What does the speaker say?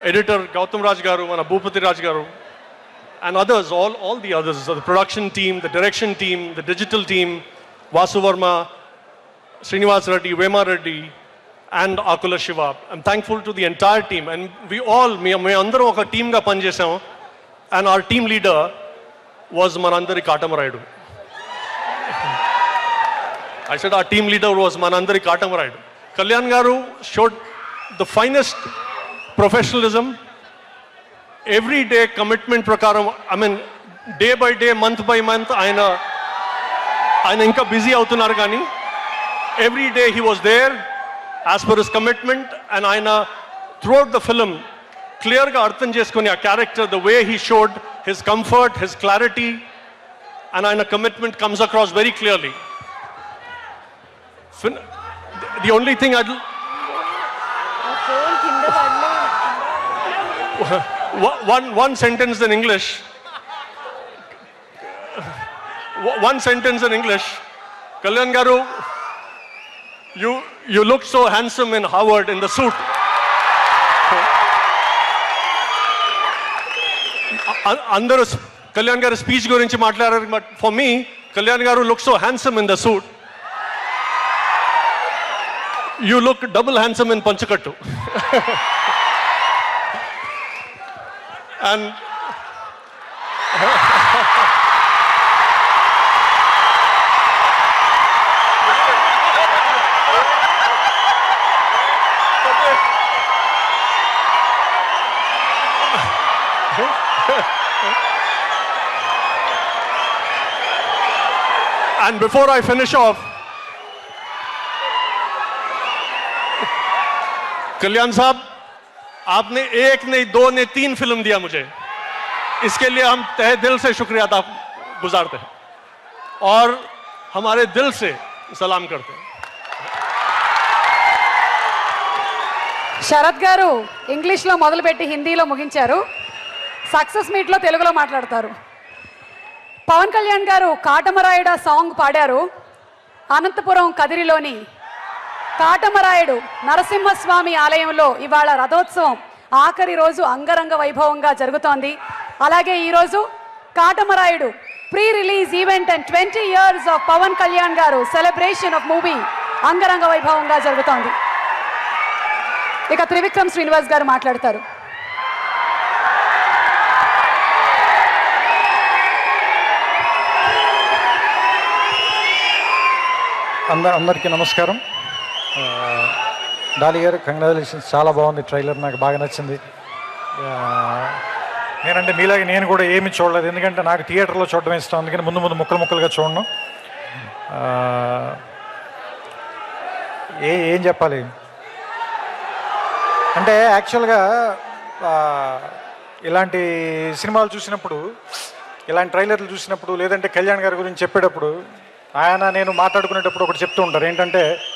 editor Gautam Raj Garu, Mana Bhupati Raj Garu, and others, all the others, the production team, the direction team, the digital team, Vasu Verma, Srinivas Reddy, Vema Reddy, and Akula Shiva. I'm thankful to the entire team, and we all, me andaru oka team ga pan chesam, and our team leader was Manandari Katamarayudu. I said our team leader was Manandari Katamarayudu. Kalyan Garu showed the finest professionalism, everyday commitment prakaram. I mean, day by day, month by month, aina inka busy avutunnaru gaani every day he was there as per his commitment, and aina throughout the film clear ga artham cheskoni aa character, the way he showed his comfort, his clarity, and aina commitment comes across very clearly. The only thing one sentence in English. One sentence in English. Kalyan Garu, you look so handsome in Harvard in the suit. Andaru Kalyan Garu speech gurinchi matladaru, but for me, Kalyan Garu looks so handsome in the suit. You look double handsome in Panchakattu. And and before I finish off, कल्याण साहब, आपने एक नहीं, दो नहीं, तीन film दिया मुझे. इसके लिए हम तहे दिल से शुक्रिया अदा गुजारते हैं और हमारे दिल से सलाम करते हैं. శరత్ గారు ఇంగ్లీష్లో మొదలుపెట్టి హిందీలో ముగించారు. సక్సెస్ మీట్లో తెలుగులో మాట్లాడతారు. పవన్ కళ్యాణ్ గారు కాటమరాయుడు సాంగ్ పాడారు. అనంతపురం కదిరిలోని కాటమరాయుడు నరసింహస్వామి ఆలయంలో ఇవాళ రథోత్సవం ఆఖరి రోజు అంగరంగ వైభవంగా జరుగుతోంది. అలాగే ఈరోజు Katamarayudu pre release event and 20 years of Pawan Kalyan గారు సెలబ్రేషన్ ఆఫ్ మూవీ అంగరంగ వైభవంగా జరుగుతోంది. ఇక త్రివిక్రమ్ శ్రీనివాస్ గారు మాట్లాడతారు. అందరికీ నమస్కారం. డాలి గారు కంగ్రాచులేషన్స్, చాలా బాగుంది ట్రైలర్, నాకు బాగా నచ్చింది. నేనంటే మీలాగే నేను కూడా ఏమి చూడలేదు, ఎందుకంటే నాకు థియేటర్లో చూడడం ఇష్టం, అందుకని ముందు ముక్కలుగా చూడను. ఏం చెప్పాలి అంటే, యాక్చువల్గా ఇలాంటి సినిమాలు చూసినప్పుడు, ఇలాంటి ట్రైలర్లు చూసినప్పుడు, లేదంటే కళ్యాణ్ గారి గురించి చెప్పేటప్పుడు ఆయన నేను మాట్లాడుకునేటప్పుడు ఒకటి చెప్తూ ఉంటారు, ఏంటంటే